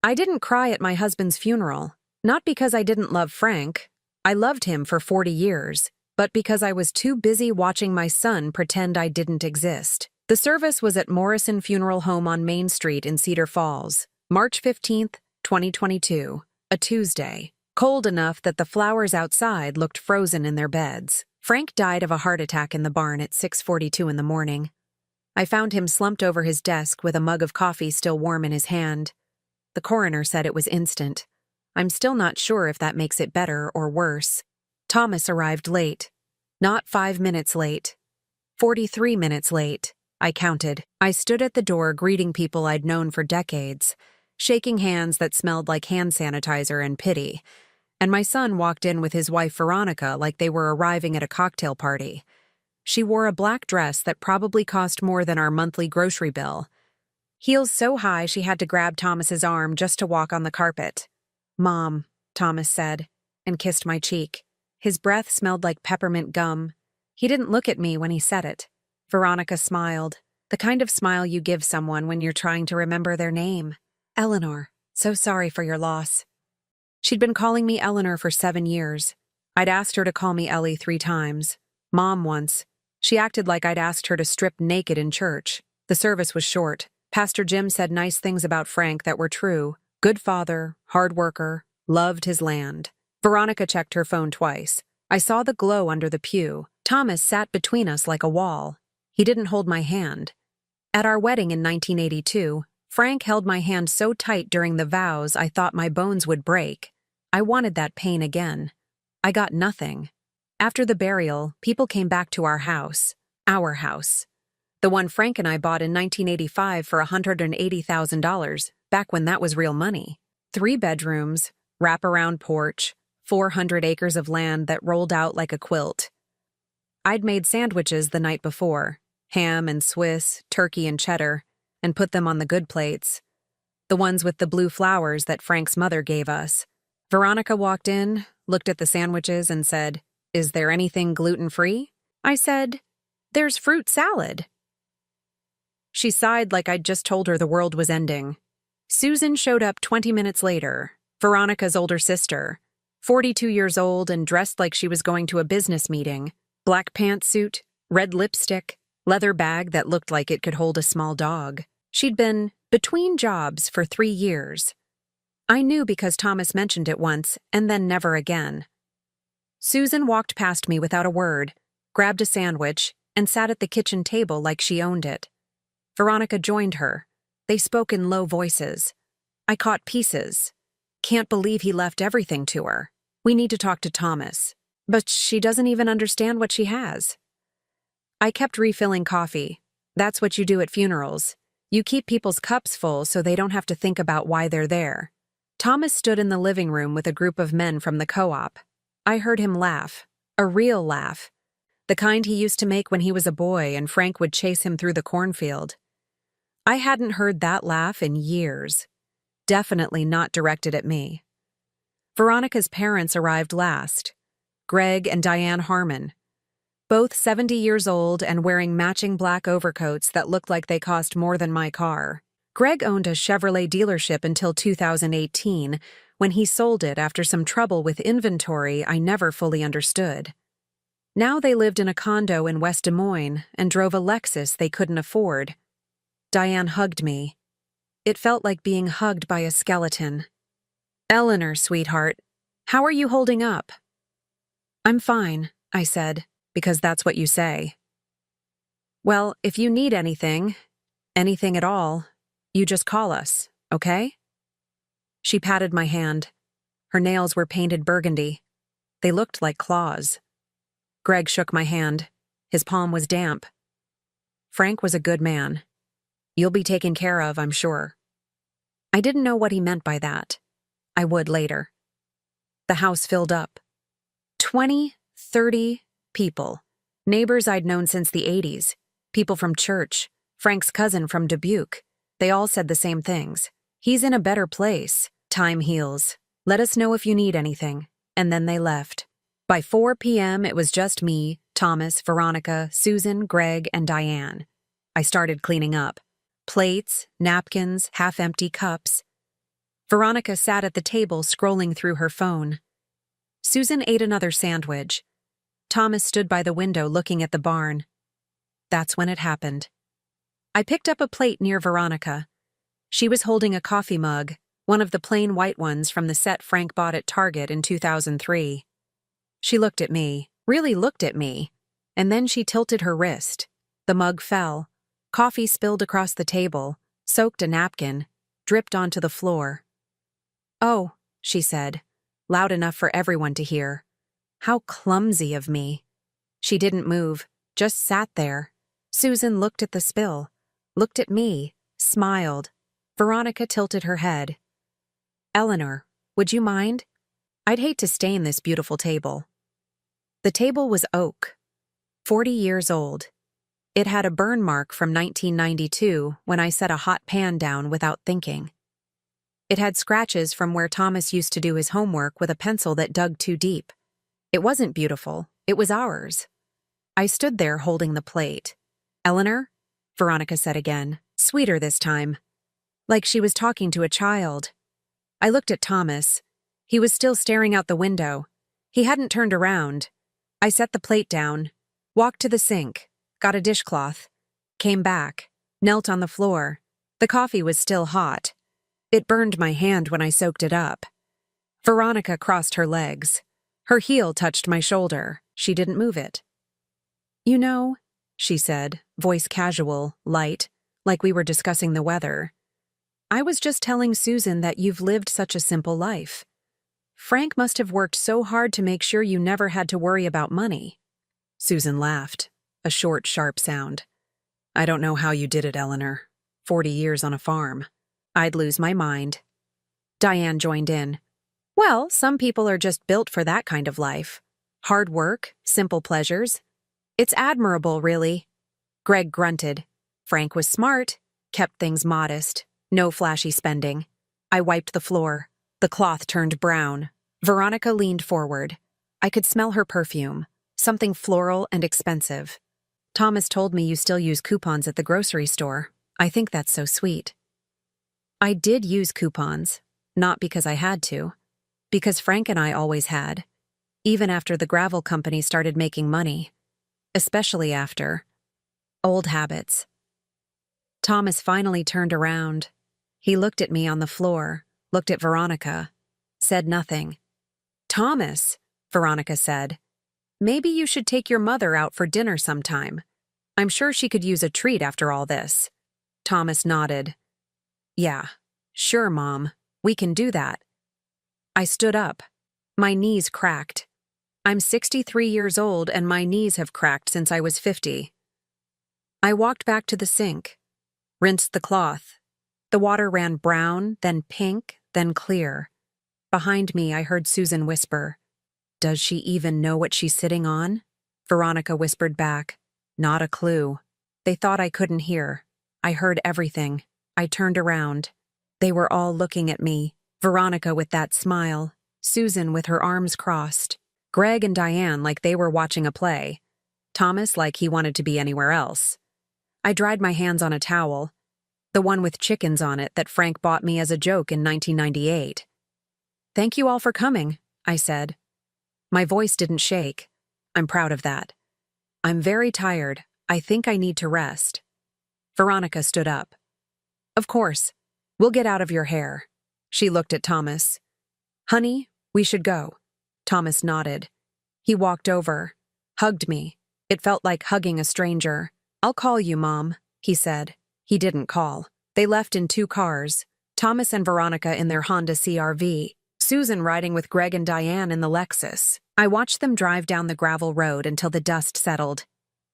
I didn't cry at my husband's funeral, not because I didn't love Frank. I loved him for 40 years, but because I was too busy watching my son pretend I didn't exist. The service was at Morrison Funeral Home on Main Street in Cedar Falls, March 15th, 2022, a Tuesday. Cold enough that the flowers outside looked frozen in their beds. Frank died of a heart attack in the barn at 6:42 in the morning. I found him slumped over his desk with a mug of coffee still warm in his hand. The coroner said it was instant. I'm still not sure if that makes it better or worse. Thomas arrived late. Not 5 minutes late. 43 minutes late, I counted. I stood at the door greeting people I'd known for decades, shaking hands that smelled like hand sanitizer and pity. And my son walked in with his wife Veronica like they were arriving at a cocktail party. She wore a black dress that probably cost more than our monthly grocery bill. Heels so high she had to grab Thomas's arm just to walk on the carpet. "Mom," Thomas said, and kissed my cheek. His breath smelled like peppermint gum. He didn't look at me when he said it. Veronica smiled, the kind of smile you give someone when you're trying to remember their name. "Eleanor, so sorry for your loss." She'd been calling me Eleanor for 7 years. I'd asked her to call me Ellie 3 times. Mom once. She acted like I'd asked her to strip naked in church. The service was short. Pastor Jim said nice things about Frank that were true. Good father, hard worker, loved his land. Veronica checked her phone twice. I saw the glow under the pew. Thomas sat between us like a wall. He didn't hold my hand. At our wedding in 1982, Frank held my hand so tight during the vows I thought my bones would break. I wanted that pain again. I got nothing. After the burial, people came back to our house. The one Frank and I bought in 1985 for $180,000, back when that was real money. 3 bedrooms, wraparound porch, 400 acres of land that rolled out like a quilt. I'd made sandwiches the night before, ham and Swiss, turkey and cheddar, and put them on the good plates, the ones with the blue flowers that Frank's mother gave us. Veronica walked in, looked at the sandwiches and said, "Is there anything gluten-free?" I said, "There's fruit salad." She sighed like I'd just told her the world was ending. Susan showed up 20 minutes later, Veronica's older sister, 42 years old and dressed like she was going to a business meeting. Black pantsuit, red lipstick, leather bag that looked like it could hold a small dog. She'd been between jobs for 3 years. I knew because Thomas mentioned it once and then never again. Susan walked past me without a word, grabbed a sandwich, and sat at the kitchen table like she owned it. Veronica joined her. They spoke in low voices. I caught pieces. "Can't believe he left everything to her. We need to talk to Thomas. But she doesn't even understand what she has." I kept refilling coffee. That's what you do at funerals. You keep people's cups full so they don't have to think about why they're there. Thomas stood in the living room with a group of men from the co-op. I heard him laugh. A real laugh. The kind he used to make when he was a boy and Frank would chase him through the cornfield. I hadn't heard that laugh in years. Definitely not directed at me. Veronica's parents arrived last. Greg and Diane Harmon. Both 70 years old and wearing matching black overcoats that looked like they cost more than my car. Greg owned a Chevrolet dealership until 2018, when he sold it after some trouble with inventory I never fully understood. Now they lived in a condo in West Des Moines and drove a Lexus they couldn't afford. Diane hugged me. It felt like being hugged by a skeleton. "Eleanor, sweetheart, how are you holding up?" "I'm fine," I said, because that's what you say. "Well, if you need anything at all, you just call us, okay?" She patted my hand. Her nails were painted burgundy. They looked like claws. Greg shook my hand. His palm was damp. "Frank was a good man. You'll be taken care of, I'm sure." I didn't know what he meant by that. I would later. The house filled up. 20, 30 people. Neighbors I'd known since the 80s. People from church. Frank's cousin from Dubuque. They all said the same things. "He's in a better place. Time heals. Let us know if you need anything." And then they left. By 4 p.m., it was just me, Thomas, Veronica, Susan, Greg, and Diane. I started cleaning up. Plates, napkins, half-empty cups. Veronica sat at the table scrolling through her phone. Susan ate another sandwich. Thomas stood by the window looking at the barn. That's when it happened. I picked up a plate near Veronica. She was holding a coffee mug, one of the plain white ones from the set Frank bought at Target in 2003. She looked at me, really looked at me, and then she tilted her wrist. The mug fell. Coffee spilled across the table, soaked a napkin, dripped onto the floor. "Oh," she said, loud enough for everyone to hear. How clumsy of me. She didn't move, just sat there. Susan looked at the spill, looked at me, smiled. Veronica tilted her head. "Eleanor, would you mind? I'd hate to stain this beautiful table." The table was oak, 40 years old. It had a burn mark from 1992 when I set a hot pan down without thinking. It had scratches from where Thomas used to do his homework with a pencil that dug too deep. It wasn't beautiful, it was ours. I stood there holding the plate. "Eleanor?" Veronica said again, sweeter this time, like she was talking to a child. I looked at Thomas. He was still staring out the window. He hadn't turned around. I set the plate down, walked to the sink, got a dishcloth, came back, knelt on the floor. The coffee was still hot. It burned my hand when I soaked it up. Veronica crossed her legs. Her heel touched my shoulder. She didn't move it. "You know," she said, voice casual, light, like we were discussing the weather. "I was just telling Susan that you've lived such a simple life. Frank must have worked so hard to make sure you never had to worry about money." Susan laughed, a short, sharp sound. "I don't know how you did it, Eleanor. 40 years on a farm. I'd lose my mind." Diane joined in. "Well, some people are just built for that kind of life. Hard work, simple pleasures. It's admirable, really." Greg grunted. Frank was smart, kept things modest, no flashy spending. I wiped the floor. The cloth turned brown. Veronica leaned forward. I could smell her perfume, something floral and expensive. "Thomas told me you still use coupons at the grocery store. I think that's so sweet." I did use coupons, not because I had to, because Frank and I always had, even after the gravel company started making money, especially after old habits. Thomas finally turned around. He looked at me on the floor, looked at Veronica, said nothing. "Thomas," Veronica said, "maybe you should take your mother out for dinner sometime. I'm sure she could use a treat after all this." Thomas nodded. "Yeah, sure, Mom. We can do that." I stood up. My knees cracked. I'm 63 years old and my knees have cracked since I was 50. I walked back to the sink, rinsed the cloth. The water ran brown, then pink, then clear. Behind me, I heard Susan whisper, "Does she even know what she's sitting on?" Veronica whispered back, "Not a clue." They thought I couldn't hear. I heard everything. I turned around. They were all looking at me. Veronica with that smile, Susan with her arms crossed, Greg and Diane like they were watching a play, Thomas like he wanted to be anywhere else. I dried my hands on a towel, the one with chickens on it that Frank bought me as a joke in 1998. "Thank you all for coming," I said. My voice didn't shake. I'm proud of that. "I'm very tired. I think I need to rest." Veronica stood up. "Of course. We'll get out of your hair." She looked at Thomas. "Honey, we should go." Thomas nodded. He walked over, hugged me. It felt like hugging a stranger. "I'll call you, Mom," he said. He didn't call. They left in 2 cars, Thomas and Veronica in their Honda CR-V, Susan riding with Greg and Diane in the Lexus. I watched them drive down the gravel road until the dust settled.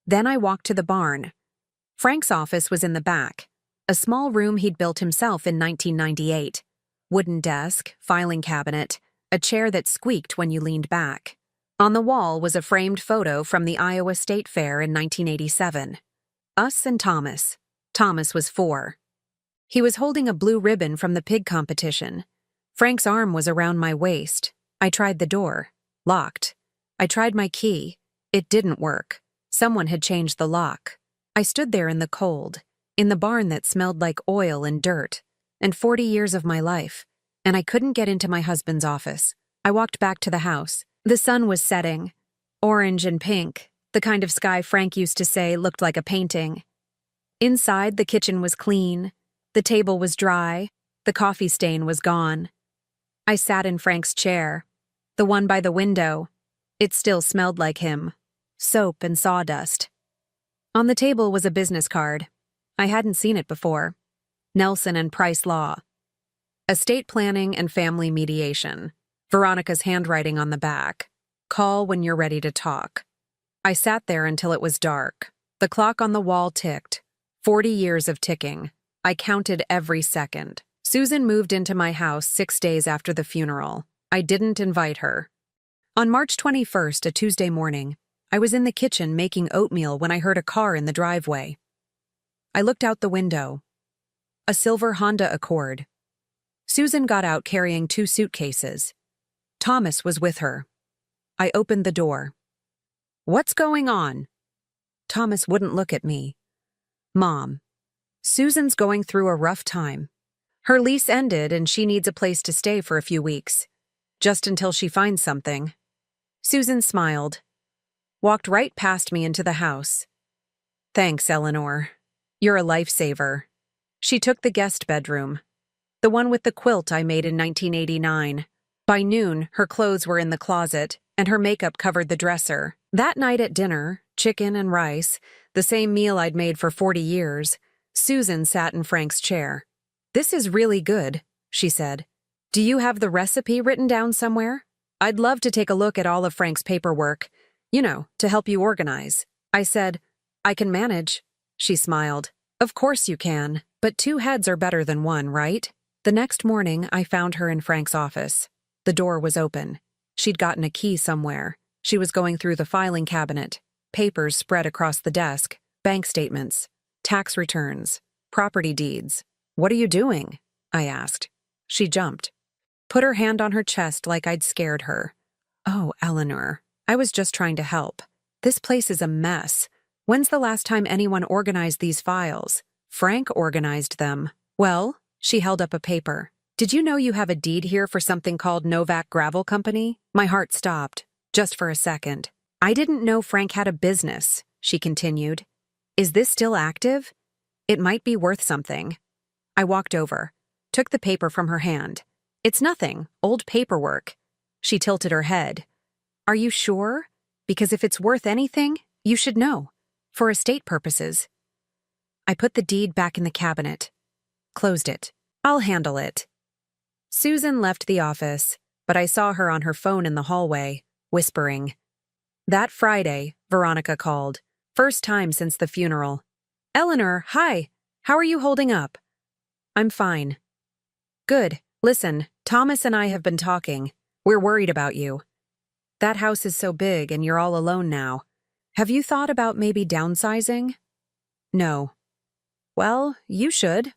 Then I walked to the barn. Frank's office was in the back, a small room he'd built himself in 1998. Wooden desk, filing cabinet, a chair that squeaked when you leaned back. On the wall was a framed photo from the Iowa State Fair in 1987. Us and Thomas. Thomas was 4. He was holding a blue ribbon from the pig competition. Frank's arm was around my waist. I tried the door. Locked. I tried my key. It didn't work. Someone had changed the lock. I stood there in the cold, in the barn that smelled like oil and dirt, and 40 years of my life, and I couldn't get into my husband's office. I walked back to the house. The sun was setting, orange and pink, the kind of sky Frank used to say looked like a painting. Inside, the kitchen was clean, the table was dry, the coffee stain was gone. I sat in Frank's chair, the one by the window. It still smelled like him, soap and sawdust. On the table was a business card. I hadn't seen it before. Nelson and Price Law. Estate planning and family mediation. Veronica's handwriting on the back. Call when you're ready to talk. I sat there until it was dark. The clock on the wall ticked. 40 years of ticking. I counted every second. Susan moved into my house 6 days after the funeral. I didn't invite her. On March 21st, a Tuesday morning, I was in the kitchen making oatmeal when I heard a car in the driveway. I looked out the window. A silver Honda Accord. Susan got out carrying 2 suitcases. Thomas was with her. I opened the door. "What's going on?" Thomas wouldn't look at me. "Mom, Susan's going through a rough time. Her lease ended and she needs a place to stay for a few weeks, just until she finds something." Susan smiled, walked right past me into the house. "Thanks, Eleanor. You're a lifesaver." She took the guest bedroom, the one with the quilt I made in 1989. By noon, her clothes were in the closet, and her makeup covered the dresser. That night at dinner, chicken and rice, the same meal I'd made for 40 years, Susan sat in Frank's chair. "This is really good," she said. "Do you have the recipe written down somewhere? I'd love to take a look at all of Frank's paperwork, to help you organize." I said, "I can manage." She smiled. "Of course you can, but 2 heads are better than 1, right?" The next morning, I found her in Frank's office. The door was open. She'd gotten a key somewhere. She was going through the filing cabinet. Papers spread across the desk. Bank statements, tax returns, property deeds. "What are you doing?" I asked. She jumped. Put her hand on her chest like I'd scared her. "Oh, Eleanor, I was just trying to help. This place is a mess. When's the last time anyone organized these files? Frank organized them." "Well," she held up a paper. "Did you know you have a deed here for something called Novak Gravel Company?" My heart stopped, just for a second. "I didn't know Frank had a business," she continued. "Is this still active? It might be worth something." I walked over, took the paper from her hand. "It's nothing, old paperwork." She tilted her head. "Are you sure? Because if it's worth anything, you should know. For estate purposes." I put the deed back in the cabinet. Closed it. "I'll handle it." Susan left the office, but I saw her on her phone in the hallway, whispering. That Friday, Veronica called. First time since the funeral. "Eleanor, hi. How are you holding up?" "I'm fine." "Good. Listen, Thomas and I have been talking. We're worried about you. That house is so big and you're all alone now. Have you thought about maybe downsizing?" "No." "Well, you should.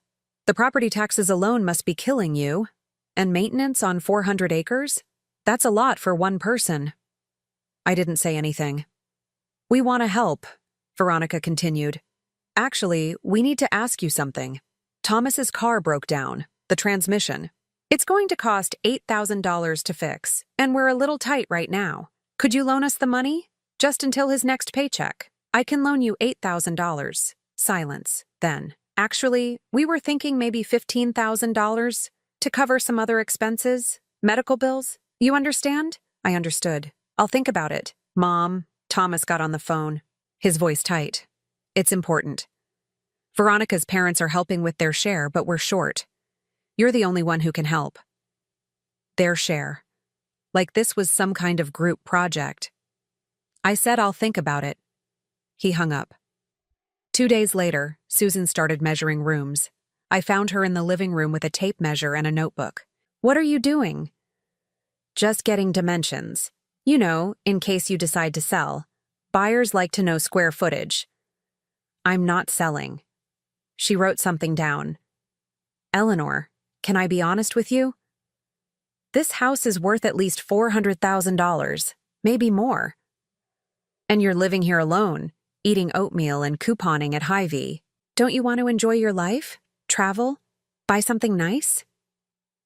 The property taxes alone must be killing you. And maintenance on 400 acres? That's a lot for one person." I didn't say anything. "We want to help," Veronica continued. "Actually, we need to ask you something. Thomas's car broke down, the transmission. It's going to cost $8,000 to fix, and we're a little tight right now. Could you loan us the money? Just until his next paycheck. I can loan you $8,000. Silence. Then. "Actually, we were thinking maybe $15,000 to cover some other expenses, medical bills. You understand?" I understood. "I'll think about it." "Mom," Thomas got on the phone, his voice tight. "It's important. Veronica's parents are helping with their share, but we're short. You're the only one who can help." Their share. Like this was some kind of group project. I said I'll think about it. He hung up. 2 days later, Susan started measuring rooms. I found her in the living room with a tape measure and a notebook. "What are you doing?" "Just getting dimensions. In case you decide to sell. Buyers like to know square footage." "I'm not selling." She wrote something down. "Eleanor, can I be honest with you? This house is worth at least $400,000, maybe more. And you're living here alone, eating oatmeal and couponing at Hy-Vee. Don't you want to enjoy your life? Travel? Buy something nice?"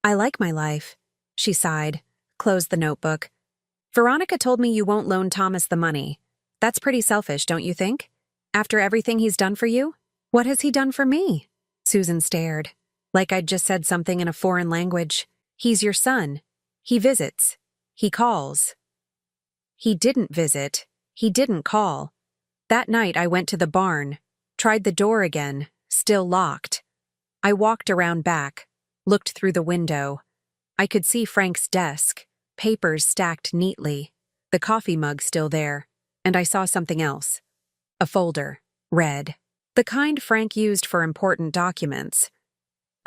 I like my life, she sighed, closed the notebook. Veronica told me you won't loan Thomas the money. That's pretty selfish, don't you think? After everything he's done for you? What has he done for me? Susan stared, like I'd just said something in a foreign language. He's your son. He visits. He calls. He didn't visit. He didn't call. That night I went to the barn, tried the door again, still locked. I walked around back, looked through the window. I could see Frank's desk, papers stacked neatly, the coffee mug still there, and I saw something else. A folder, red. The kind Frank used for important documents.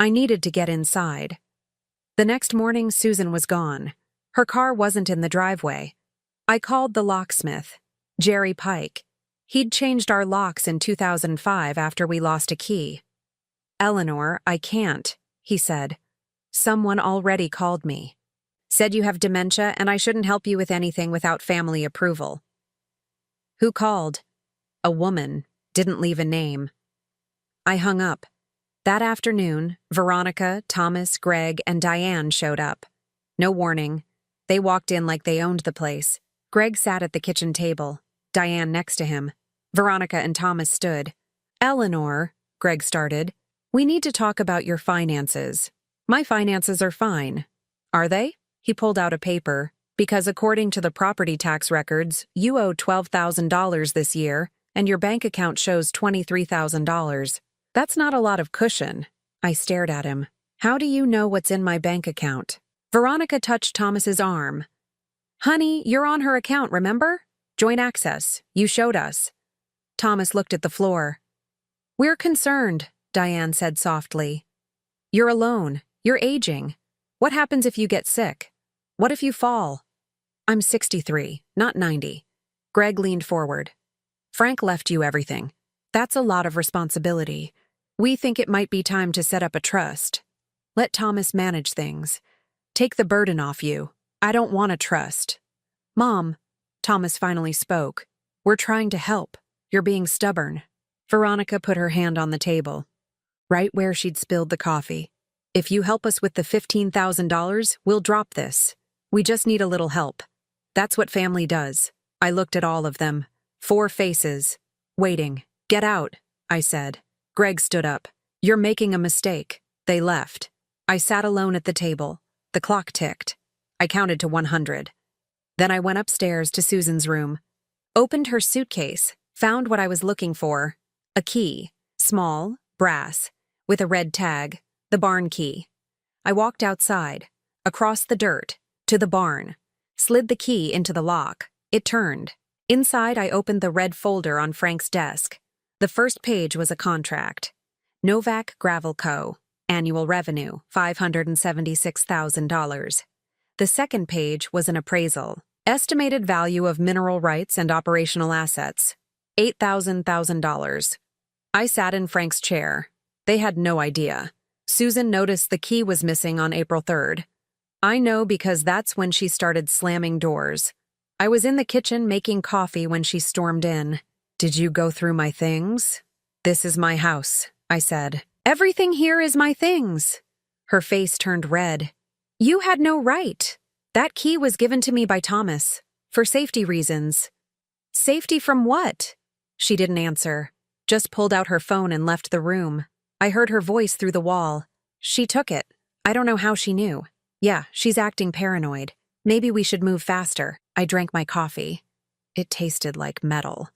I needed to get inside. The next morning, Susan was gone. Her car wasn't in the driveway. I called the locksmith, Jerry Pike. He'd changed our locks in 2005 after we lost a key. Eleanor, I can't, he said. Someone already called me. Said you have dementia and I shouldn't help you with anything without family approval. Who called? A woman. Didn't leave a name. I hung up. That afternoon, Veronica, Thomas, Greg, and Diane showed up. No warning. They walked in like they owned the place. Greg sat at the kitchen table, Diane next to him. Veronica and Thomas stood. Eleanor, Greg started, we need to talk about your finances. My finances are fine. Are they? He pulled out a paper. Because according to the property tax records, you owe $12,000 this year, and your bank account shows $23,000. That's not a lot of cushion. I stared at him. How do you know what's in my bank account? Veronica touched Thomas's arm. Honey, you're on her account, remember? Joint access. You showed us. Thomas looked at the floor. We're concerned, Diane said softly. You're alone. You're aging. What happens if you get sick? What if you fall? I'm 63, not 90. Greg leaned forward. Frank left you everything. That's a lot of responsibility. We think it might be time to set up a trust. Let Thomas manage things. Take the burden off you. I don't want a trust. Mom, Thomas finally spoke. We're trying to help. You're being stubborn. Veronica put her hand on the table, right where she'd spilled the coffee. If you help us with the $15,000, we'll drop this. We just need a little help. That's what family does. I looked at all of them. 4 faces. Waiting. Get out, I said. Greg stood up. You're making a mistake. They left. I sat alone at the table. The clock ticked. I counted to 100. Then I went upstairs to Susan's room. Opened her suitcase. Found what I was looking for. A key. Small, brass, with a red tag. The barn key. I walked outside, across the dirt, to the barn. Slid the key into the lock. It turned. Inside, I opened the red folder on Frank's desk. The first page was a contract. Novak Gravel Co. Annual revenue, $576,000. The second page was an appraisal. Estimated value of mineral rights and operational assets, $8,000. I sat in Frank's chair. They had no idea. Susan noticed the key was missing on April 3rd. I know because that's when she started slamming doors. I was in the kitchen making coffee when she stormed in. Did you go through my things? This is my house, I said. Everything here is my things. Her face turned red. You had no right. That key was given to me by Thomas, for safety reasons. Safety from what? She didn't answer, just pulled out her phone and left the room. I heard her voice through the wall. She took it. I don't know how she knew. Yeah, she's acting paranoid. Maybe we should move faster. I drank my coffee. It tasted like metal.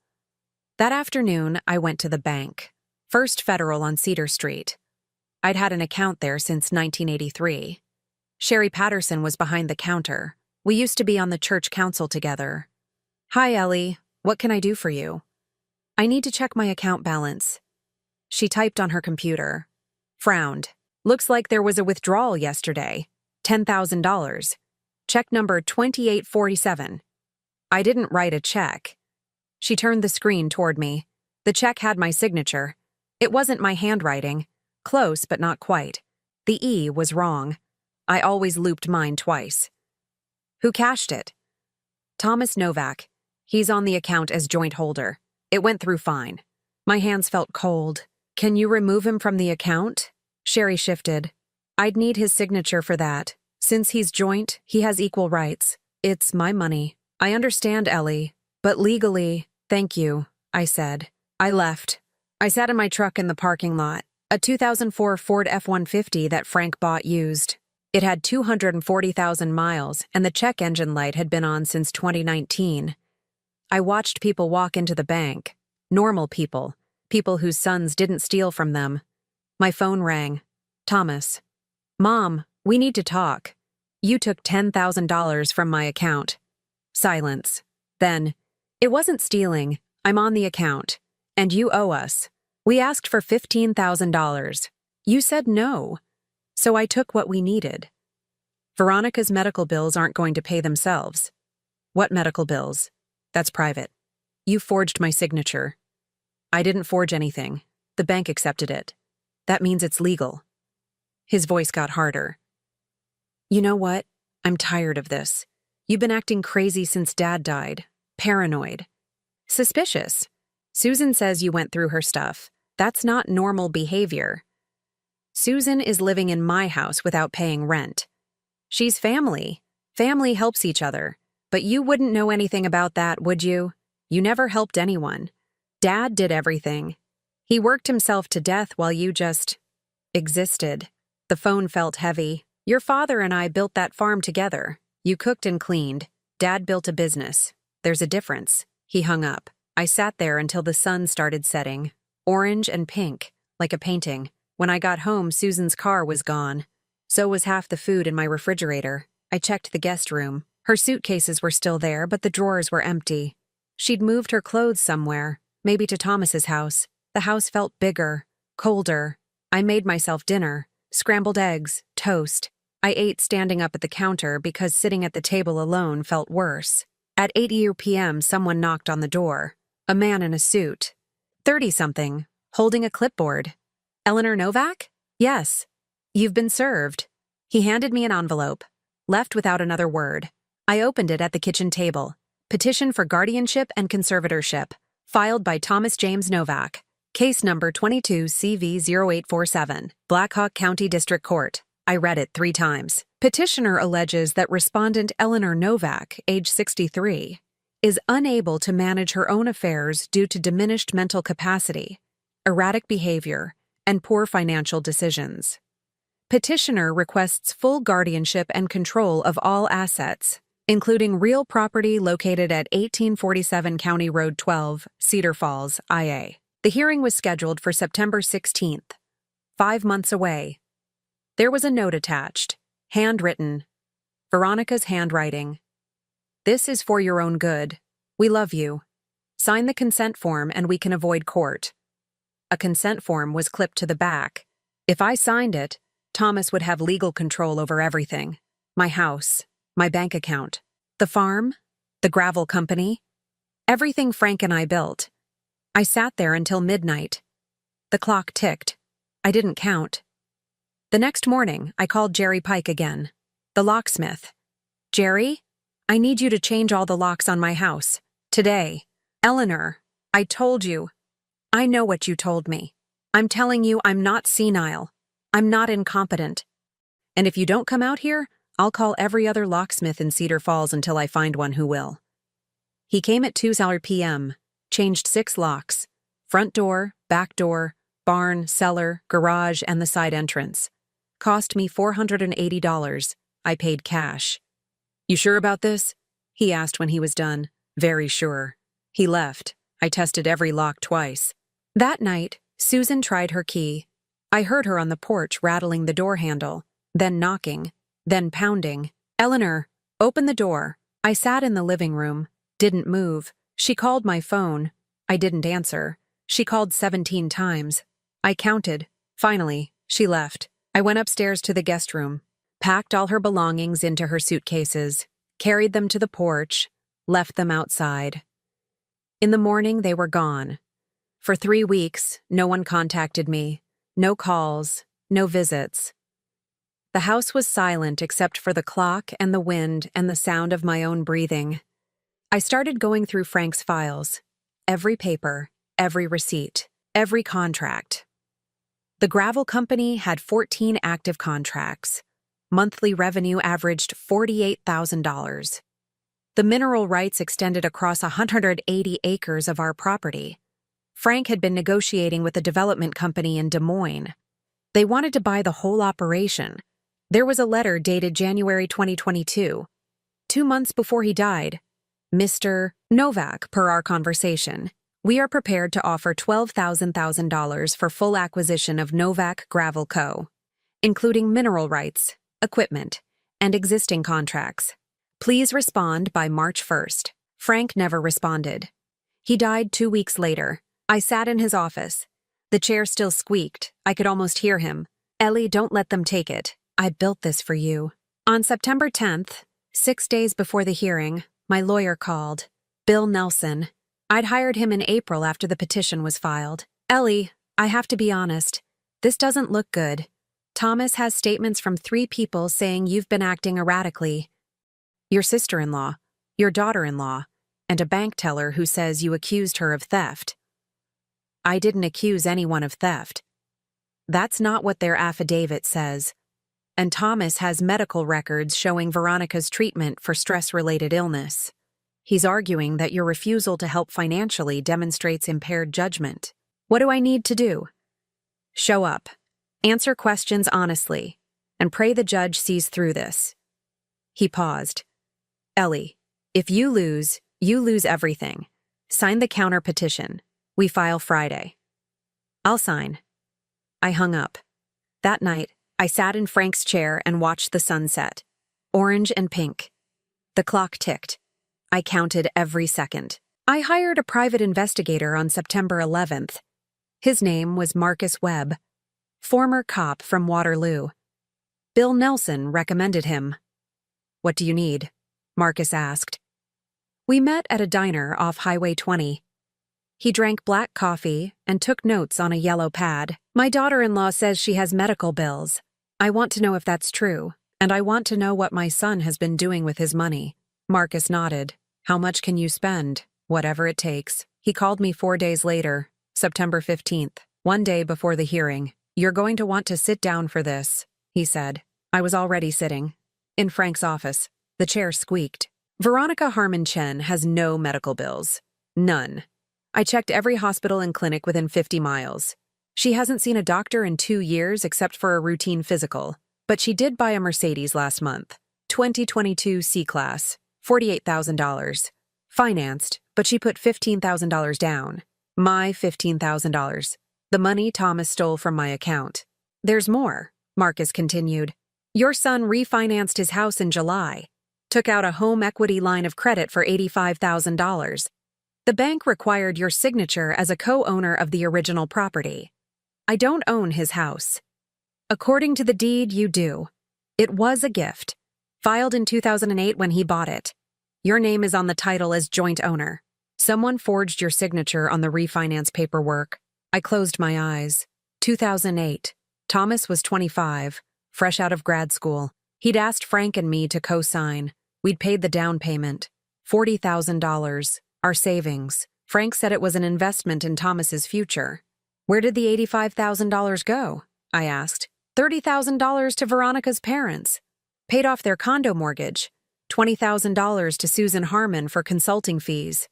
That afternoon, I went to the bank. First Federal on Cedar Street. I'd had an account there since 1983. Sherry Patterson was behind the counter. We used to be on the church council together. Hi, Ellie. What can I do for you? I need to check my account balance. She typed on her computer. Frowned. Looks like there was a withdrawal yesterday. $10,000. Check number 2847. I didn't write a check. She turned the screen toward me. The check had my signature. It wasn't my handwriting. Close, but not quite. The E was wrong. I always looped mine twice. Who cashed it? Thomas Novak. He's on the account as joint holder. It went through fine. My hands felt cold. Can you remove him from the account? Sherry shifted. I'd need his signature for that. Since he's joint, he has equal rights. It's my money. I understand, Ellie, but legally, thank you, I said. I left. I sat in my truck in the parking lot, a 2004 Ford F-150 that Frank bought used. It had 240,000 miles, and the check engine light had been on since 2019. I watched people walk into the bank. Normal people. People whose sons didn't steal from them. My phone rang. Thomas. Mom, we need to talk. You took $10,000 from my account. Silence. Then, it wasn't stealing. I'm on the account. And you owe us. We asked for $15,000. You said no. So I took what we needed. Veronica's medical bills aren't going to pay themselves. What medical bills? That's private. You forged my signature. I didn't forge anything. The bank accepted it. That means it's legal. His voice got harder. You know what? I'm tired of this. You've been acting crazy since Dad died. Paranoid. Suspicious. Susan says you went through her stuff. That's not normal behavior. Susan is living in my house without paying rent. She's family. Family helps each other. But you wouldn't know anything about that, would you? You never helped anyone. Dad did everything. He worked himself to death while you just existed. The phone felt heavy. Your father and I built that farm together. You cooked and cleaned. Dad built a business. There's a difference. He hung up. I sat there until the sun started setting. Orange and pink, like a painting. When I got home, Susan's car was gone. So was half the food in my refrigerator. I checked the guest room. Her suitcases were still there, but the drawers were empty. She'd moved her clothes somewhere, maybe to Thomas's house. The house felt bigger, colder. I made myself dinner, scrambled eggs, toast. I ate standing up at the counter because sitting at the table alone felt worse. At 8 p.m., someone knocked on the door. A man in a suit. 30-something, holding a clipboard. Eleanor Novak? Yes. You've been served. He handed me an envelope. Left without another word. I opened it at the kitchen table. Petition for guardianship and conservatorship. Filed by Thomas James Novak. Case number 22CV0847. Blackhawk County District Court. I read it 3 times. Petitioner alleges that respondent Eleanor Novak, age 63, is unable to manage her own affairs due to diminished mental capacity, erratic behavior, and poor financial decisions. Petitioner requests full guardianship and control of all assets, including real property located at 1847 County Road 12, Cedar Falls, IA. The hearing was scheduled for September 16th, 5 months away. There was a note attached, handwritten, Veronica's handwriting. This is for your own good. We love you. Sign the consent form and we can avoid court. A consent form was clipped to the back. If I signed it, Thomas would have legal control over everything. My house, my bank account, the farm, the gravel company, everything Frank and I built. I sat there until midnight. The clock ticked. I didn't count. The next morning, I called Jerry Pike again, the locksmith. Jerry, I need you to change all the locks on my house. Today. Eleanor, I told you. I know what you told me. I'm telling you I'm not senile. I'm not incompetent. And if you don't come out here, I'll call every other locksmith in Cedar Falls until I find one who will. He came at 2 p.m., changed 6 locks. Front door, back door, barn, cellar, garage, and the side entrance. Cost me $480. I paid cash. You sure about this? He asked when he was done. Very sure. He left. I tested every lock twice. That night, Susan tried her key. I heard her on the porch rattling the door handle, then knocking, then pounding. Eleanor, open the door. I sat in the living room, didn't move. She called my phone. I didn't answer. She called 17 times. I counted. Finally, she left. I went upstairs to the guest room, packed all her belongings into her suitcases, carried them to the porch, left them outside. In the morning, they were gone. For 3 weeks, no one contacted me. No calls, no visits. The house was silent except for the clock and the wind and the sound of my own breathing. I started going through Frank's files. Every paper, every receipt, every contract. The gravel company had 14 active contracts. Monthly revenue averaged $48,000. The mineral rights extended across 180 acres of our property. Frank had been negotiating with a development company in Des Moines. They wanted to buy the whole operation. There was a letter dated January 2022, 2 months before he died. Mr. Novak, per our conversation, we are prepared to offer $12,000 for full acquisition of Novak Gravel Co., including mineral rights, equipment, and existing contracts. Please respond by March 1st. Frank never responded. He died 2 weeks later. I sat in his office. The chair still squeaked. I could almost hear him. Ellie, don't let them take it. I built this for you. On September 10th, 6 days before the hearing, my lawyer called. Bill Nelson. I'd hired him in April after the petition was filed. Ellie, I have to be honest. This doesn't look good. Thomas has statements from 3 people saying you've been acting erratically. Your sister-in-law, your daughter-in-law, and a bank teller who says you accused her of theft. I didn't accuse anyone of theft. That's not what their affidavit says. And Thomas has medical records showing Veronica's treatment for stress-related illness. He's arguing that your refusal to help financially demonstrates impaired judgment. What do I need to do? Show up, answer questions honestly, and pray the judge sees through this. He paused. Ellie, if you lose everything. Sign the counter petition. We file Friday. I'll sign. I hung up. That night, I sat in Frank's chair and watched the sunset. Orange and pink. The clock ticked. I counted every second. I hired a private investigator on September 11th. His name was Marcus Webb, former cop from Waterloo. Bill Nelson recommended him. What do you need? Marcus asked. We met at a diner off Highway 20. He drank black coffee and took notes on a yellow pad. My daughter-in-law says she has medical bills. I want to know if that's true, and I want to know what my son has been doing with his money. Marcus nodded. How much can you spend? Whatever it takes. He called me 4 days later, September 15th, 1 day before the hearing. You're going to want to sit down for this, he said. I was already sitting. In Frank's office. The chair squeaked. Veronica Harmon Chen has no medical bills. None. I checked every hospital and clinic within 50 miles. She hasn't seen a doctor in 2 years except for a routine physical, but she did buy a Mercedes last month. 2022 C-Class, $48,000. Financed, but she put $15,000 down. My $15,000. The money Thomas stole from my account. There's more, Marcus continued. Your son refinanced his house in July. Took out a home equity line of credit for $85,000. The bank required your signature as a co-owner of the original property. I don't own his house. According to the deed, you do. It was a gift, filed in 2008 when he bought it. Your name is on the title as joint owner. Someone forged your signature on the refinance paperwork. I closed my eyes. 2008. Thomas was 25, fresh out of grad school. He'd asked Frank and me to co-sign. We'd paid the down payment, $40,000. Our savings. Frank said it was an investment in Thomas's future. Where did the $85,000 go? I asked. $30,000 to Veronica's parents. Paid off their condo mortgage. $20,000 to Susan Harmon for consulting fees.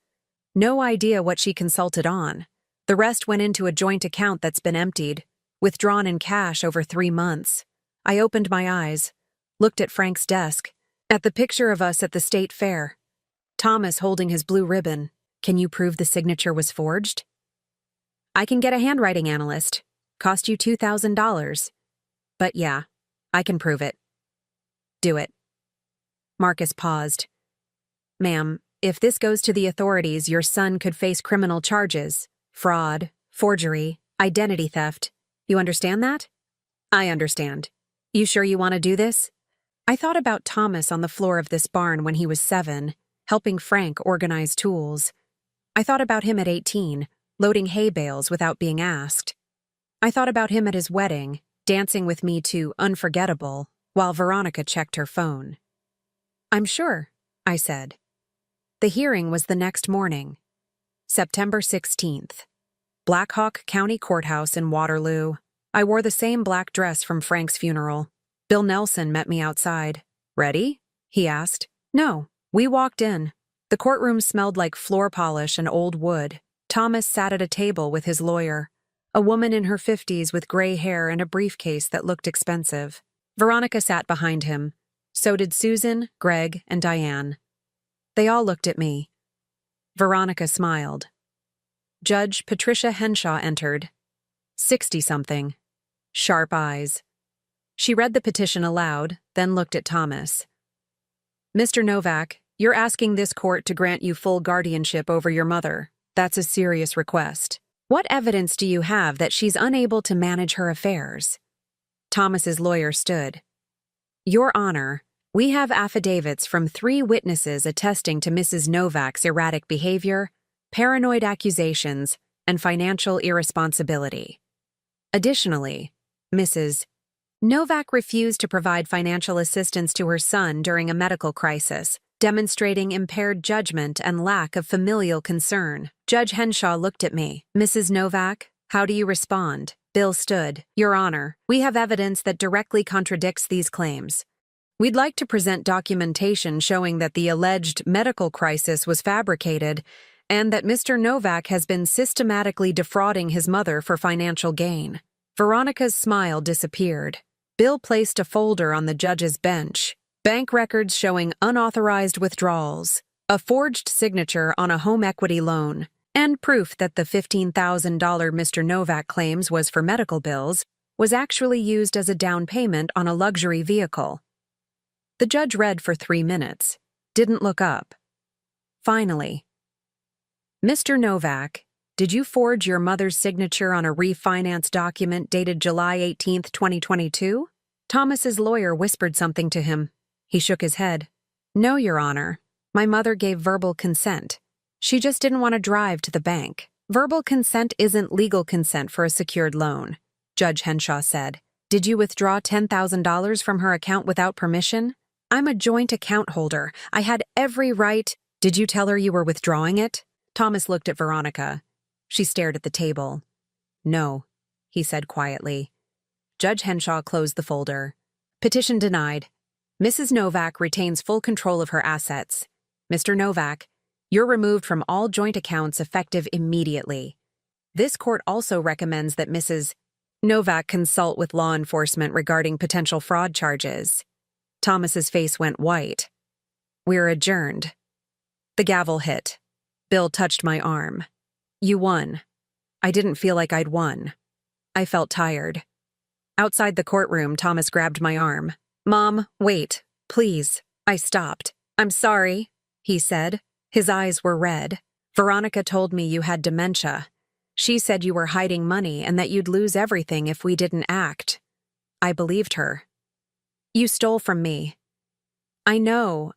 No idea what she consulted on. The rest went into a joint account that's been emptied, withdrawn in cash over 3 months. I opened my eyes, looked at Frank's desk, at the picture of us at the state fair. Thomas holding his blue ribbon. Can you prove the signature was forged? I can get a handwriting analyst. Cost you $2,000. But yeah, I can prove it. Do it. Marcus paused. Ma'am, if this goes to the authorities, your son could face criminal charges. Fraud, forgery, identity theft. You understand that? I understand. You sure you want to do this? I thought about Thomas on the floor of this barn when he was 7, helping Frank organize tools. I thought about him at 18, loading hay bales without being asked. I thought about him at his wedding, dancing with me to Unforgettable, while Veronica checked her phone. I'm sure, I said. The hearing was the next morning. September 16th. Black Hawk County Courthouse in Waterloo. I wore the same black dress from Frank's funeral. Bill Nelson met me outside. Ready? He asked. No. We walked in. The courtroom smelled like floor polish and old wood. Thomas sat at a table with his lawyer, a woman in her 50s with gray hair and a briefcase that looked expensive. Veronica sat behind him. So did Susan, Greg, and Diane. They all looked at me. Veronica smiled. Judge Patricia Henshaw entered. 60-something. Sharp eyes. She read the petition aloud, then looked at Thomas. Mr. Novak, you're asking this court to grant you full guardianship over your mother. That's a serious request. What evidence do you have that she's unable to manage her affairs? Thomas's lawyer stood. Your Honor, we have affidavits from 3 witnesses attesting to Mrs. Novak's erratic behavior, paranoid accusations, and financial irresponsibility. Additionally, Mrs. Novak refused to provide financial assistance to her son during a medical crisis, demonstrating impaired judgment and lack of familial concern. Judge Henshaw looked at me. Mrs. Novak, how do you respond? Bill stood. Your Honor, we have evidence that directly contradicts these claims. We'd like to present documentation showing that the alleged medical crisis was fabricated and that Mr. Novak has been systematically defrauding his mother for financial gain. Veronica's smile disappeared. Bill placed a folder on the judge's bench. Bank records showing unauthorized withdrawals, a forged signature on a home equity loan, and proof that the $15,000 Mr. Novak claims was for medical bills was actually used as a down payment on a luxury vehicle. The judge read for 3 minutes, didn't look up. Finally, Mr. Novak, did you forge your mother's signature on a refinance document dated July 18, 2022? Thomas's lawyer whispered something to him. He shook his head. No, Your Honor. My mother gave verbal consent. She just didn't want to drive to the bank. Verbal consent isn't legal consent for a secured loan, Judge Henshaw said. Did you withdraw $10,000 from her account without permission? I'm a joint account holder. I had every right. Did you tell her you were withdrawing it? Thomas looked at Veronica. She stared at the table. No, he said quietly. Judge Henshaw closed the folder. Petition denied. Mrs. Novak retains full control of her assets. Mr. Novak, you're removed from all joint accounts effective immediately. This court also recommends that Mrs. Novak consult with law enforcement regarding potential fraud charges. Thomas's face went white. We're adjourned. The gavel hit. Bill touched my arm. You won. I didn't feel like I'd won. I felt tired. Outside the courtroom, Thomas grabbed my arm. Mom, wait, please. I stopped. I'm sorry, he said. His eyes were red. Veronica told me you had dementia. She said you were hiding money and that you'd lose everything if we didn't act. I believed her. You stole from me. I know,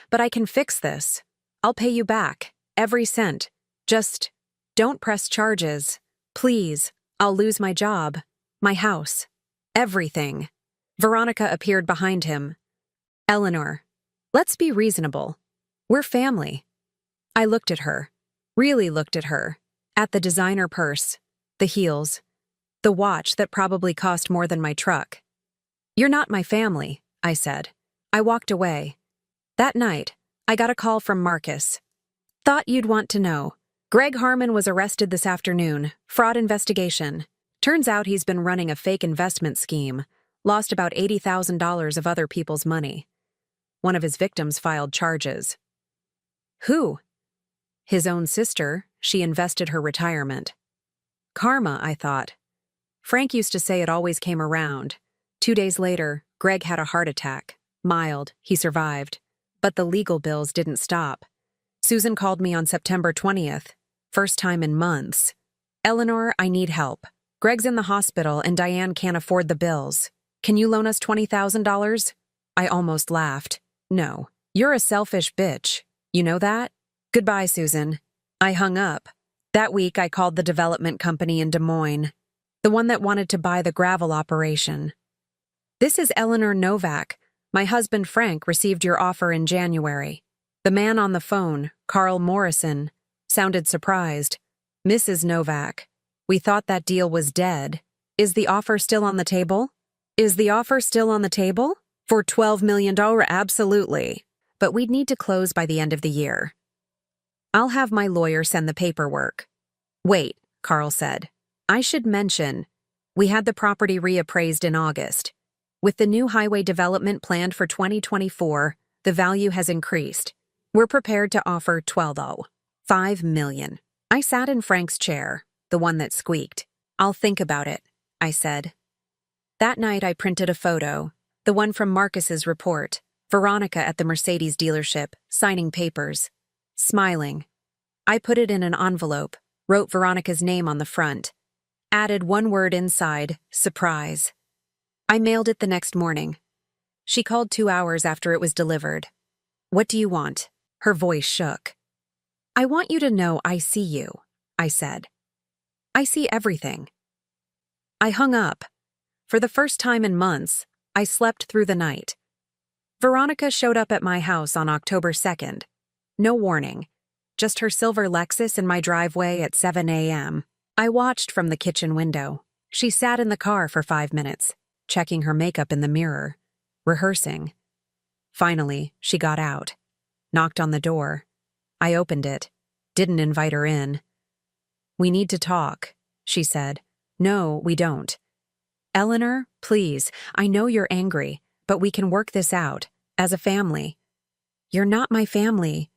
but I can fix this. I'll pay you back, every cent. Just don't press charges. Please, I'll lose my job, my house, everything. Veronica appeared behind him. Eleanor, let's be reasonable. We're family. I looked at her, really looked at her, at the designer purse, the heels, the watch that probably cost more than my truck. You're not my family, I said. I walked away. That night, I got a call from Marcus. Thought you'd want to know. Greg Harmon was arrested this afternoon. Fraud investigation. Turns out he's been running a fake investment scheme. Lost about $80,000 of other people's money. One of his victims filed charges. Who? His own sister. She invested her retirement. Karma, I thought. Frank used to say it always came around. 2 days later, Greg had a heart attack. Mild, he survived. But the legal bills didn't stop. Susan called me on September 20th. First time in months. Eleanor, I need help. Greg's in the hospital and Diane can't afford the bills. Can you loan us $20,000? I almost laughed. No, you're a selfish bitch. You know that? Goodbye, Susan. I hung up. That week, I called the development company in Des Moines, the one that wanted to buy the gravel operation. This is Eleanor Novak. My husband Frank received your offer in January. The man on the phone, Carl Morrison, sounded surprised. Mrs. Novak, we thought that deal was dead. Is the offer still on the table? Is the offer still on the table? For $12 million, absolutely. But we'd need to close by the end of the year. I'll have my lawyer send the paperwork. Wait, Carl said. I should mention, we had the property reappraised in August. With the new highway development planned for 2024, the value has increased. We're prepared to offer $5 million. I sat in Frank's chair, the one that squeaked. I'll think about it, I said. That night I printed a photo, the one from Marcus's report, Veronica at the Mercedes dealership, signing papers, smiling. I put it in an envelope, wrote Veronica's name on the front, added one word inside, surprise. I mailed it the next morning. She called 2 hours after it was delivered. What do you want? Her voice shook. I want you to know I see you, I said. I see everything. I hung up. For the first time in months, I slept through the night. Veronica showed up at my house on October 2nd. No warning. Just her silver Lexus in my driveway at 7 a.m. I watched from the kitchen window. She sat in the car for 5 minutes, checking her makeup in the mirror, rehearsing. Finally, she got out, knocked on the door. I opened it, didn't invite her in. We need to talk, she said. No, we don't. Eleanor, please, I know you're angry, but we can work this out, as a family. You're not my family.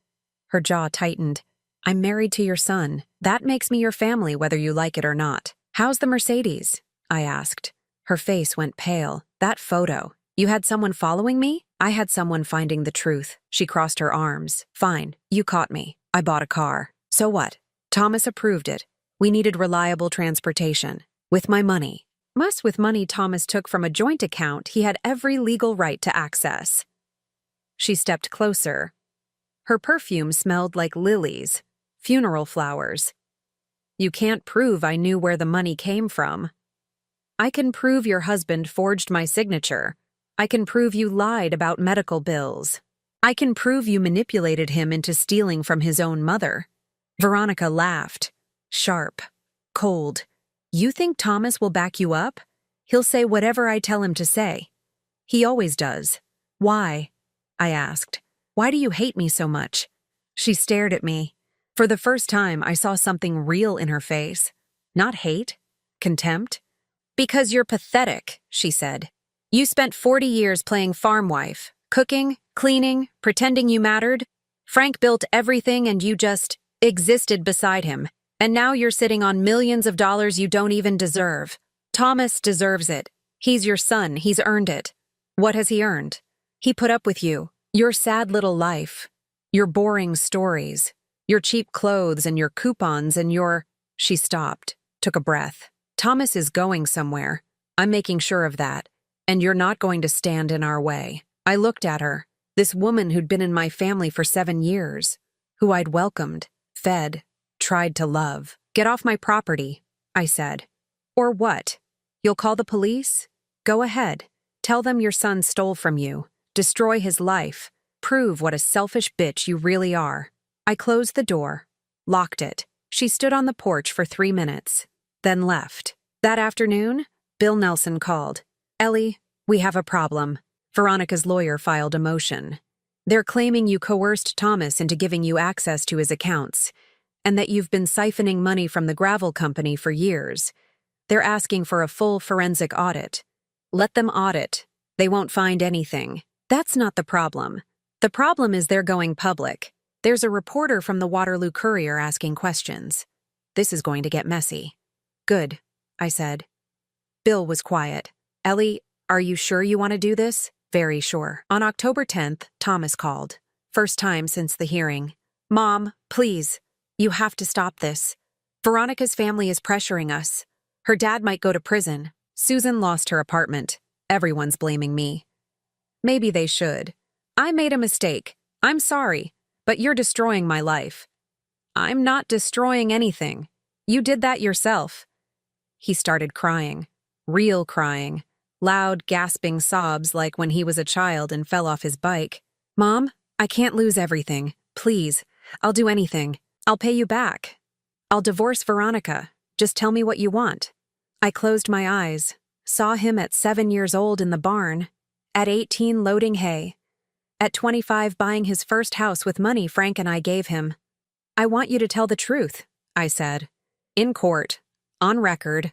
Her jaw tightened. I'm married to your son. That makes me your family whether you like it or not. How's the Mercedes? I asked. Her face went pale. That photo. You had someone following me? I had someone finding the truth. She crossed her arms. Fine, you caught me. I bought a car. So what? Thomas approved it. We needed reliable transportation. With my money. With money Thomas took from a joint account he had every legal right to access. She stepped closer. Her perfume smelled like lilies, funeral flowers. You can't prove I knew where the money came from. I can prove your husband forged my signature. I can prove you lied about medical bills. I can prove you manipulated him into stealing from his own mother. Veronica laughed. Sharp. Cold. You think Thomas will back you up? He'll say whatever I tell him to say. He always does. Why? I asked. Why do you hate me so much? She stared at me. For the first time, I saw something real in her face. Not hate. Contempt. Because you're pathetic, she said. You spent 40 years playing farm wife, cooking, cleaning, pretending you mattered. Frank built everything and you just existed beside him. And now you're sitting on millions of dollars you don't even deserve. Thomas deserves it. He's your son. He's earned it. What has he earned? He put up with you. Your sad little life. Your boring stories. Your cheap clothes and your coupons and your... She stopped, took a breath. Thomas is going somewhere. I'm making sure of that. And you're not going to stand in our way. I looked at her, this woman who'd been in my family for 7 years, who I'd welcomed, fed, tried to love. Get off my property, I said. Or what? You'll call the police? Go ahead. Tell them your son stole from you. Destroy his life. Prove what a selfish bitch you really are. I closed the door, locked it. She stood on the porch for 3 minutes, then left. That afternoon, Bill Nelson called. Ellie, we have a problem. Veronica's lawyer filed a motion. They're claiming you coerced Thomas into giving you access to his accounts, and that you've been siphoning money from the gravel company for years. They're asking for a full forensic audit. Let them audit. They won't find anything. That's not the problem. The problem is they're going public. There's a reporter from the Waterloo Courier asking questions. This is going to get messy. Good, I said. Bill was quiet. Ellie, are you sure you want to do this? Very sure. On October 10th, Thomas called. First time since the hearing. Mom, please. You have to stop this. Veronica's family is pressuring us. Her dad might go to prison. Susan lost her apartment. Everyone's blaming me. Maybe they should. I made a mistake. I'm sorry. But you're destroying my life. I'm not destroying anything. You did that yourself. He started crying. Real crying. Loud, gasping sobs like when he was a child and fell off his bike. Mom, I can't lose everything. Please. I'll do anything. I'll pay you back. I'll divorce Veronica. Just tell me what you want. I closed my eyes, saw him at 7 years old in the barn, at 18 loading hay, at 25 buying his first house with money Frank and I gave him. I want you to tell the truth, I said. In court, on record,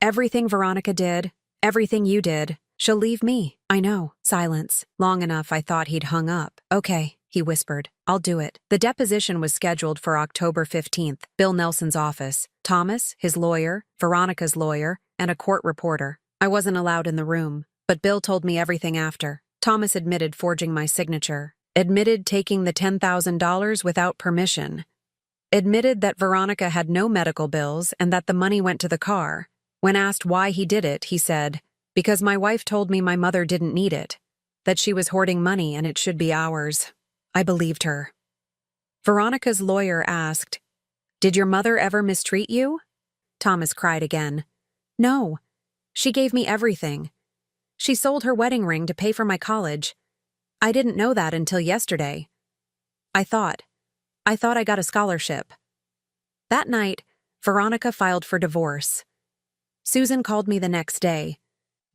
everything Veronica did, everything you did, she'll leave me. I know. Silence. Long enough I thought he'd hung up. Okay, he whispered. I'll do it. The deposition was scheduled for October 15th, Bill Nelson's office. Thomas, his lawyer, Veronica's lawyer, and a court reporter. I wasn't allowed in the room, but Bill told me everything after. Thomas admitted forging my signature, admitted taking the $10,000 without permission, admitted that Veronica had no medical bills and that the money went to the car. When asked why he did it, he said, "Because my wife told me my mother didn't need it, that she was hoarding money and it should be ours." I believed her. Veronica's lawyer asked, "Did your mother ever mistreat you?" Thomas cried again. "No. She gave me everything. She sold her wedding ring to pay for my college. I didn't know that until yesterday. I thought I got a scholarship." That night, Veronica filed for divorce. Susan called me the next day.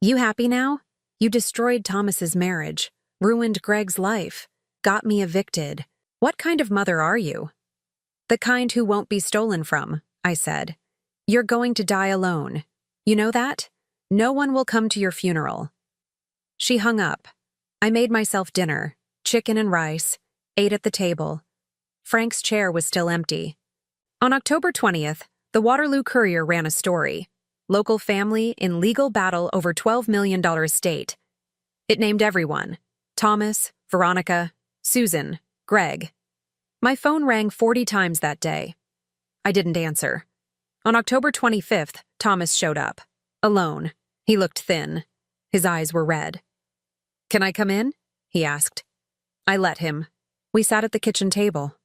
"You happy now? You destroyed Thomas's marriage, ruined Greg's life, got me evicted. What kind of mother are you?" "The kind who won't be stolen from," I said. "You're going to die alone. You know that? No one will come to your funeral." She hung up. I made myself dinner, chicken and rice, ate at the table. Frank's chair was still empty. On October 20th, the Waterloo Courier ran a story. Local family in legal battle over $12 million estate. It named everyone. Thomas, Veronica, Susan, Greg. My phone rang 40 times that day. I didn't answer. On October 25th, Thomas showed up. Alone. He looked thin. His eyes were red. "Can I come in?" he asked. I let him. We sat at the kitchen table.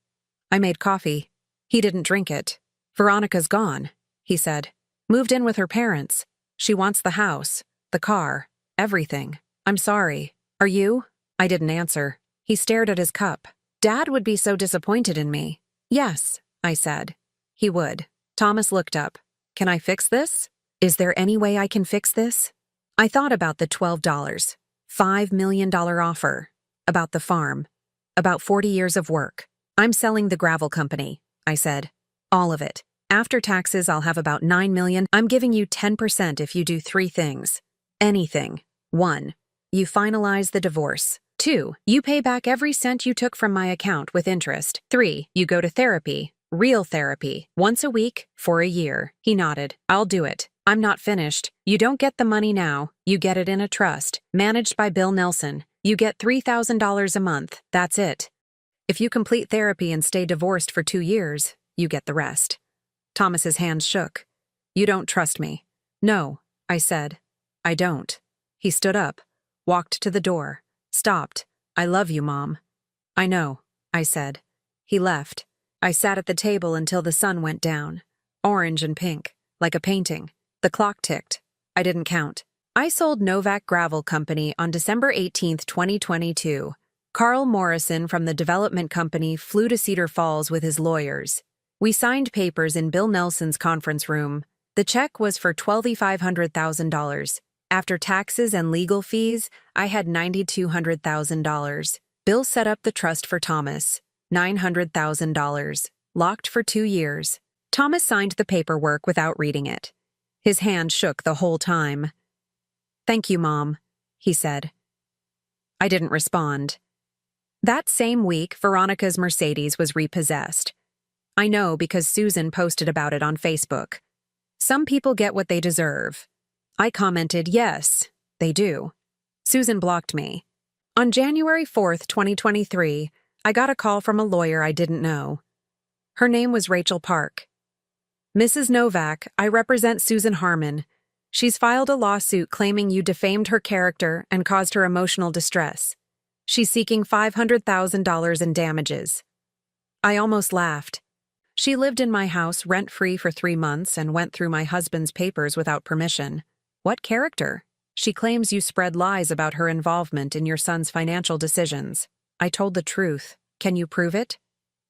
I made coffee. He didn't drink it. "Veronica's gone," he said. "Moved in with her parents. She wants the house, the car, everything. I'm sorry. Are you?" I didn't answer. He stared at his cup. "Dad would be so disappointed in me." "Yes," I said. "He would." Thomas looked up. "Can I fix this? Is there any way I can fix this?" I thought about the $12, $5 million offer, about the farm, about 40 years of work. "I'm selling the gravel company," I said. "All of it. After taxes, I'll have about $9 million. I'm giving you 10% if you do 3 things. Anything. 1. You finalize the divorce. 2. You pay back every cent you took from my account with interest. 3. You go to therapy. Real therapy. Once a week for a year." He nodded. "I'll do it. I'm not finished. You don't get the money now. You get it in a trust, managed by Bill Nelson. You get $3,000 a month. That's it. If you complete therapy and stay divorced for 2 years, you get the rest." Thomas's hands shook. "You don't trust me." "No," I said. "I don't." He stood up, walked to the door, stopped. "I love you, Mom." "I know," I said. He left. I sat at the table until the sun went down, orange and pink, like a painting. The clock ticked. I didn't count. I sold Novak Gravel Company on December 18, 2022. Carl Morrison from the development company flew to Cedar Falls with his lawyers. We signed papers in Bill Nelson's conference room. The check was for $2,500,000. After taxes and legal fees, I had $9,200,000. Bill set up the trust for Thomas. $900,000. Locked for 2 years. Thomas signed the paperwork without reading it. His hand shook the whole time. "Thank you, Mom," he said. I didn't respond. That same week, Veronica's Mercedes was repossessed. I know because Susan posted about it on Facebook. Some people get what they deserve. I commented, "Yes, they do." Susan blocked me. On January 4th, 2023, I got a call from a lawyer I didn't know. Her name was Rachel Park. "Mrs. Novak, I represent Susan Harmon. She's filed a lawsuit claiming you defamed her character and caused her emotional distress. She's seeking $500,000 in damages." I almost laughed. She lived in my house rent-free for 3 months and went through my husband's papers without permission. What character? She claims you spread lies about her involvement in your son's financial decisions. I told the truth. Can you prove it?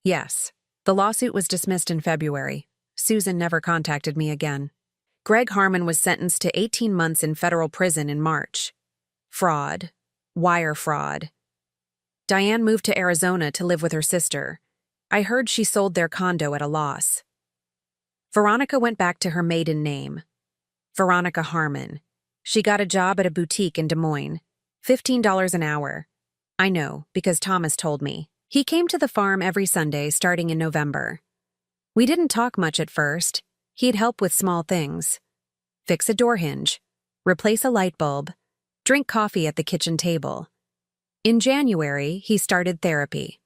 Yes. The lawsuit was dismissed in February. Susan never contacted me again. Greg Harmon was sentenced to 18 months in federal prison in March. Fraud. Wire fraud. Diane moved to Arizona to live with her sister. I heard she sold their condo at a loss. Veronica went back to her maiden name. Veronica Harmon. She got a job at a boutique in Des Moines. $15 an hour. I know, because Thomas told me. He came to the farm every Sunday starting in November. We didn't talk much at first. He'd help with small things. Fix a door hinge. Replace a light bulb. Drink coffee at the kitchen table. In January, he started therapy.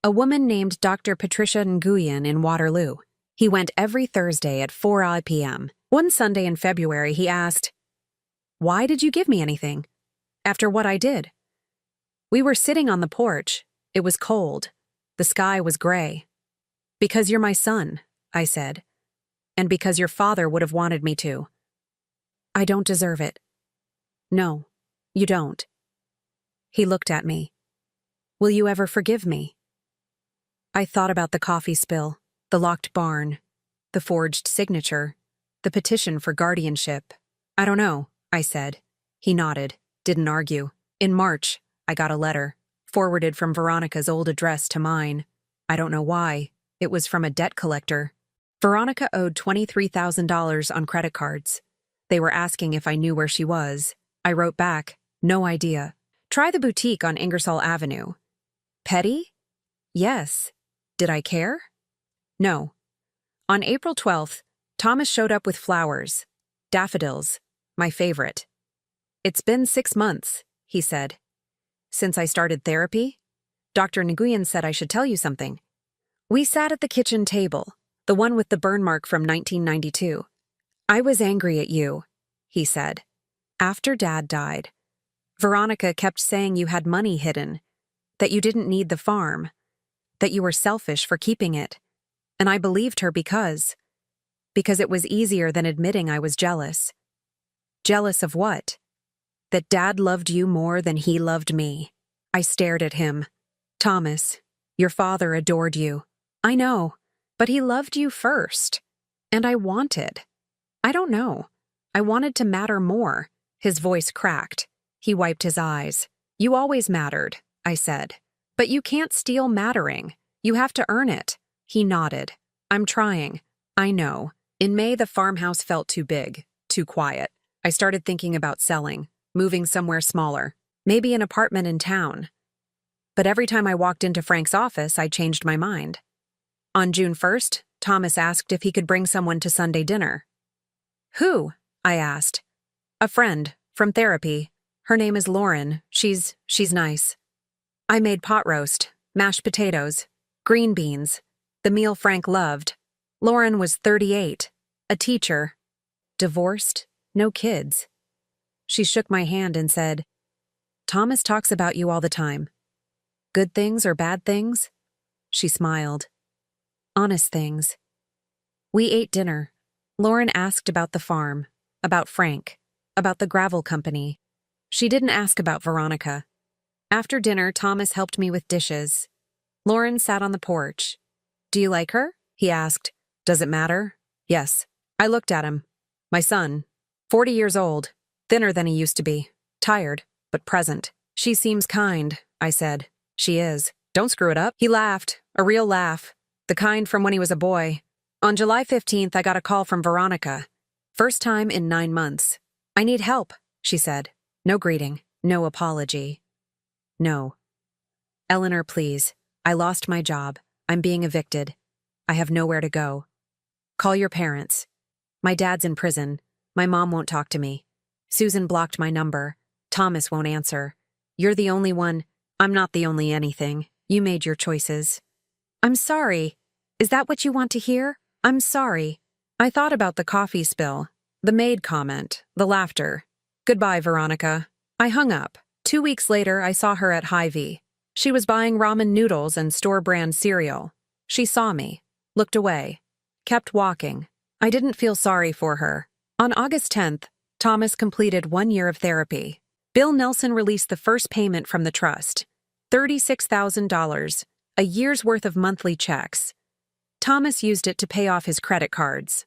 A woman named Dr. Patricia Nguyen in Waterloo. He went every Thursday at 4 p.m. One Sunday in February, he asked, "Why did you give me anything? After what I did?" We were sitting on the porch. It was cold. The sky was gray. "Because you're my son," I said. "And because your father would have wanted me to." "I don't deserve it." "No, you don't." He looked at me. "Will you ever forgive me?" I thought about the coffee spill, the locked barn, the forged signature, the petition for guardianship. "I don't know," I said. He nodded, didn't argue. In March, I got a letter, forwarded from Veronica's old address to mine. I don't know why. It was from a debt collector. Veronica owed $23,000 on credit cards. They were asking if I knew where she was. I wrote back, "No idea. Try the boutique on Ingersoll Avenue." Petty? Yes. Did I care? No. On April 12th, Thomas showed up with flowers. Daffodils. My favorite. "It's been 6 months," he said. "Since I started therapy?" Dr. Nguyen said I should tell you something. We sat at the kitchen table, the one with the burn mark from 1992. "I was angry at you," he said. "After Dad died. Veronica kept saying you had money hidden, that you didn't need the farm, that you were selfish for keeping it. And I believed her because it was easier than admitting I was jealous." "Jealous of what?" "That Dad loved you more than he loved me." I stared at him. "Thomas, your father adored you." "I know, but he loved you first. And I don't know. I wanted to matter more." His voice cracked. He wiped his eyes. "You always mattered," I said. "But you can't steal mattering. You have to earn it." He nodded. "I'm trying. I know." In May, the farmhouse felt too big, too quiet. I started thinking about selling, moving somewhere smaller, maybe an apartment in town. But every time I walked into Frank's office, I changed my mind. On June 1st, Thomas asked if he could bring someone to Sunday dinner. "Who?" I asked. "A friend, from therapy. Her name is Lauren. She's nice." I made pot roast, mashed potatoes, green beans, the meal Frank loved. Lauren was 38, a teacher, divorced, no kids. She shook my hand and said, "Thomas talks about you all the time. Good things or bad things?" She smiled. "Honest things." We ate dinner. Lauren asked about the farm, about Frank, about the gravel company. She didn't ask about Veronica. After dinner, Thomas helped me with dishes. Lauren sat on the porch. "Do you like her?" he asked. "Does it matter?" "Yes." I looked at him. "My son, 40 years old, thinner than he used to be, tired, but present." "She seems kind," I said. "She is. Don't screw it up." He laughed, a real laugh, the kind from when he was a boy. On July 15th, I got a call from Veronica. First time in 9 months. "I need help," she said. No greeting, no apology. "No. Eleanor, please. I lost my job. I'm being evicted. I have nowhere to go. Call your parents. My dad's in prison. My mom won't talk to me. Susan blocked my number. Thomas won't answer. You're the only one. I'm not the only anything. You made your choices." "I'm sorry. Is that what you want to hear? I'm sorry." I thought about the coffee spill, the maid comment, the laughter. "Goodbye, Veronica." I hung up. 2 weeks later, I saw her at Hy-Vee. She was buying ramen noodles and store-brand cereal. She saw me, looked away, kept walking. I didn't feel sorry for her. On August 10th, Thomas completed 1 year of therapy. Bill Nelson released the first payment from the trust, $36,000, a year's worth of monthly checks. Thomas used it to pay off his credit cards.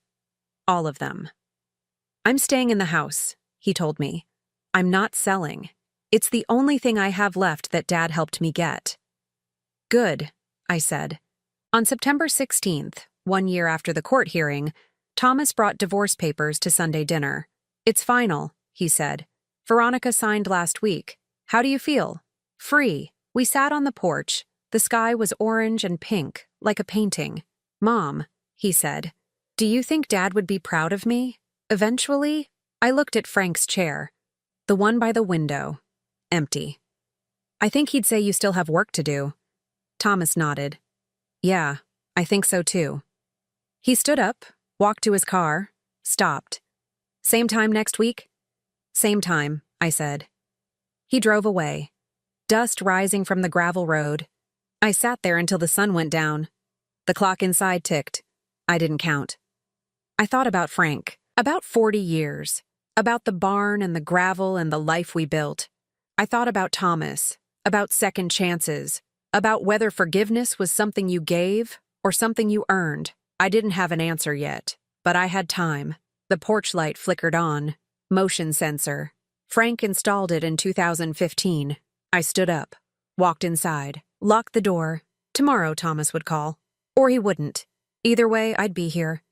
All of them. I'm staying in the house, he told me. I'm not selling. It's the only thing I have left that Dad helped me get. Good, I said. On September 16th, 1 year after the court hearing, Thomas brought divorce papers to Sunday dinner. It's final, he said. Veronica signed last week. How do you feel? Free. We sat on the porch. The sky was orange and pink, like a painting. Mom, he said, do you think Dad would be proud of me? Eventually, I looked at Frank's chair. The one by the window. Empty. I think he'd say you still have work to do. Thomas nodded. Yeah, I think so too. He stood up, walked to his car, stopped. Same time next week? Same time, I said. He drove away. Dust rising from the gravel road. I sat there until the sun went down. The clock inside ticked. I didn't count. I thought about Frank, about 40 years, about the barn and the gravel and the life we built. I thought about Thomas, about second chances, about whether forgiveness was something you gave or something you earned. I didn't have an answer yet, but I had time. The porch light flickered on. Motion sensor. Frank installed it in 2015. I stood up, walked inside, locked the door. Tomorrow Thomas would call. Or he wouldn't. Either way, I'd be here.